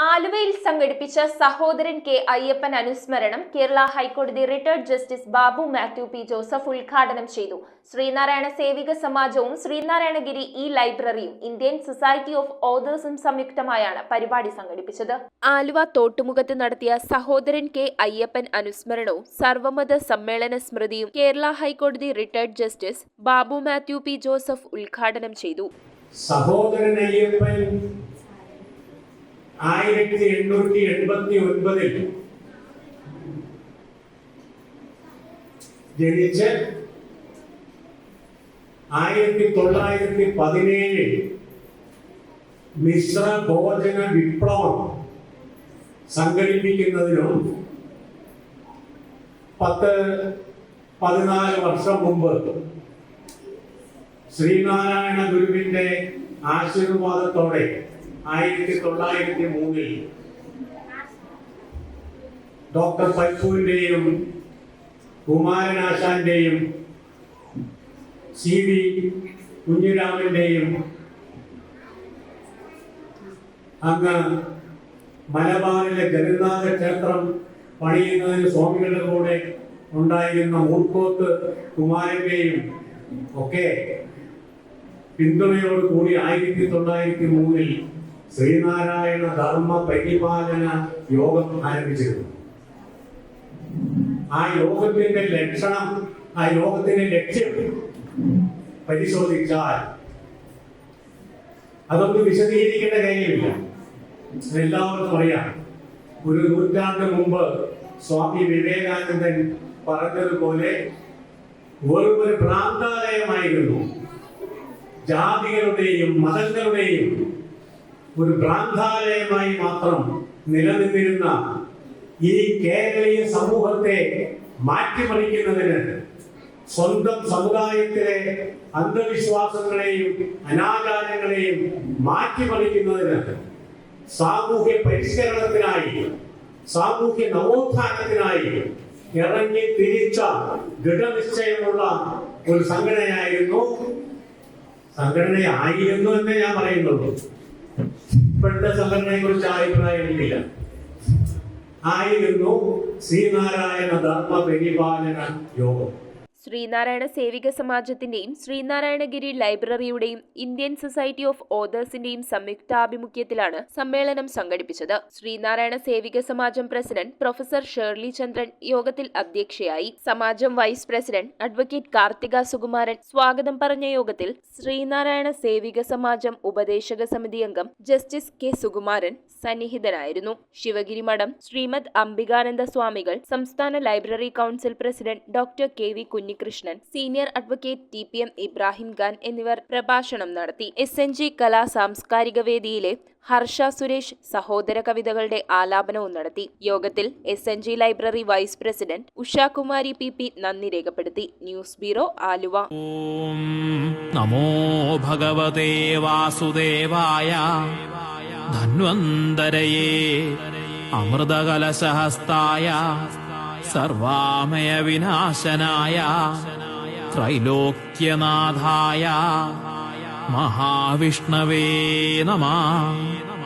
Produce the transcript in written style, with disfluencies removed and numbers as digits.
ആലുവയിൽ സംഘടിപ്പിച്ച സഹോദരൻ കെ അയ്യപ്പൻ അനുസ്മരണം കേരള ഹൈക്കോടതി retired justice Babu Mathew P Joseph ഉദ്ഘാടനം ചെയ്തു. Sreenarayana Sevika സമാജവും Sreenarayanagiri ലൈബ്രറിയും Indian society of ഓതേഴ്സും സംയുക്തമായാണ് പരിപാടി സംഘടിപ്പിച്ചത്. ആലുവ തോട്ടുമുഖത്ത് നടത്തിയ സഹോദരൻ കെ അയ്യപ്പൻ അനുസ്മരണവും സർവമത സമ്മേളന സ്മൃതിയും കേരള ഹൈക്കോടതി retired justice Babu Mathew P Joseph ഉദ്ഘാടനം ചെയ്തു. സഹോദരൻ അയ്യപ്പൻ 1889 ജനിച്ച് 1917 മിശ്ര ഭോജന വിപ്ലവം സംഘടിപ്പിക്കുന്നതിനും 14 വർഷം മുമ്പ് ശ്രീനാരായണ ഗുരുവിന്റെ ആശീർവാദത്തോടെ 1903 ഡോക്ടർ പൈപ്പുവിന്റെയും കുമാരനാശാന്റെയും CV കുഞ്ഞിരാമന്റെയും അങ്ങ് മലബാറിലെ ജഗന്നാഥ ക്ഷേത്രം പണിയുന്നതിന് സ്വാമികളുടെ കൂടെ ഉണ്ടായിരുന്ന മൂർക്കോത്ത് കുമാരന്റെയും ഒക്കെ പിന്തുണയോട് കൂടി 1903 ശ്രീനാരായണ ധർമ്മ പരിപാലന യോഗം ആരംഭിച്ചിരുന്നു. ആ യോഗത്തിന്റെ ലക്ഷ്യം പരിശോധിച്ചാൽ അതൊന്നും വിശദീകരിക്കേണ്ട കാര്യമില്ല, എല്ലാവർക്കും അറിയാം. ഒരു നൂറ്റാണ്ട് മുമ്പ് സ്വാമി വിവേകാനന്ദൻ പറഞ്ഞതുപോലെ വെറുമൊരു ഭ്രാന്താലയമായിരുന്നു, ജാതികളുടെയും മതങ്ങളുടെയും ഒരു ഭ്രാന്താലയമായി മാത്രം നിലനിന്നിരുന്ന ഈ കേരളീയ സമൂഹത്തെ മാറ്റിമറിക്കുന്നതിന്, സ്വന്തം സമുദായത്തിലെ അന്ധവിശ്വാസങ്ങളെയും അനാചാരങ്ങളെയും മാറ്റിമറിക്കുന്നതിന്, സാമൂഹ്യ പരിഷ്കരണത്തിനായി, സാമൂഹ്യ നവോത്ഥാനത്തിനായി ഇറങ്ങി തിരിച്ച ദൃഢനിശ്ചയമുള്ള ഒരു സംഘടനയായിരുന്നു എന്നേ ഞാൻ പറയുന്നുള്ളൂ. ഇപ്പോഴത്തെ സംഘടനയെ കുറിച്ച് അഭിപ്രായം എനിക്കില്ല. ആയിരുന്നു ശ്രീനാരായണ ധർമ്മ പരിപാലന യോഗം. ശ്രീനാരായണ സേവിക സമാജത്തിന്റെയും ശ്രീനാരായണഗിരി ലൈബ്രറിയുടെയും ഇന്ത്യൻ സൊസൈറ്റി ഓഫ് ഓതേഴ്സിന്റെയും സംയുക്താഭിമുഖ്യത്തിലാണ് സമ്മേളനം സംഘടിപ്പിച്ചത്. ശ്രീനാരായണ സേവിക സമാജം പ്രസിഡന്റ് പ്രൊഫസർ ഷേർലി ചന്ദ്രൻ യോഗത്തിൽ അധ്യക്ഷയായി. Samajam vice president advocate Karthika Sukumaran സ്വാഗതം പറഞ്ഞ യോഗത്തിൽ ശ്രീനാരായണ സേവിക സമാജം ഉപദേശക സമിതി അംഗം ജസ്റ്റിസ് കെ സുകുമാരൻ സന്നിഹിതനായിരുന്നു. ശിവഗിരി മഠം ശ്രീമദ് അംബികാനന്ദ സ്വാമികൾ, സംസ്ഥാന library council president doctor K V Kunhikrishnan, senior advocate TPM Ibrahim Khan എന്നിവർ പ്രഭാഷണം നടത്തി. SNG കലാ സാംസ്കാരിക വേദിയിലെ ഹർഷ സുരേഷ് സഹോദര കവിതകളുടെ ആലാപനവും നടത്തി. യോഗത്തിൽ SNG library vice president Ushakumari PP നന്ദി രേഖപ്പെടുത്തി. News bureau, Aluva. നമോ ഭഗവതേ വാസുദേവായ ധന്വന്തരയേ അമൃതകലശഹസ്തായ സർവാമയ വിനാശനായ ത്രൈലോക്യനാഥായ മഹാവിഷ്ണവേ നമഃ.